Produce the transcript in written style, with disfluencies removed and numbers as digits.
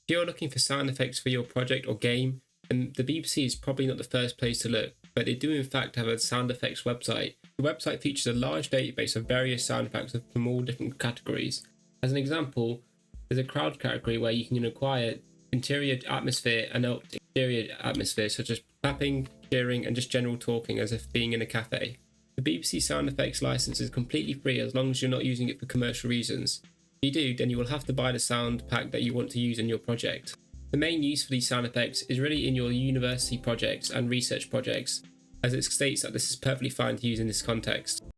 If you're looking for sound effects for your project or game, then the BBC is probably not the first place to look, but they do in fact have a sound effects website. The website features a large database of various sound effects from all different categories. As an example, there's a crowd category where you can acquire interior atmosphere and exterior atmosphere, such as clapping, cheering, and just general talking as if being in a cafe. The BBC sound effects license is completely free as long as you're not using it for commercial reasons. If you do, then you will have to buy the sound pack that you want to use in your project. The main use for these sound effects is really in your university projects and research projects, as it states that this is perfectly fine to use in this context.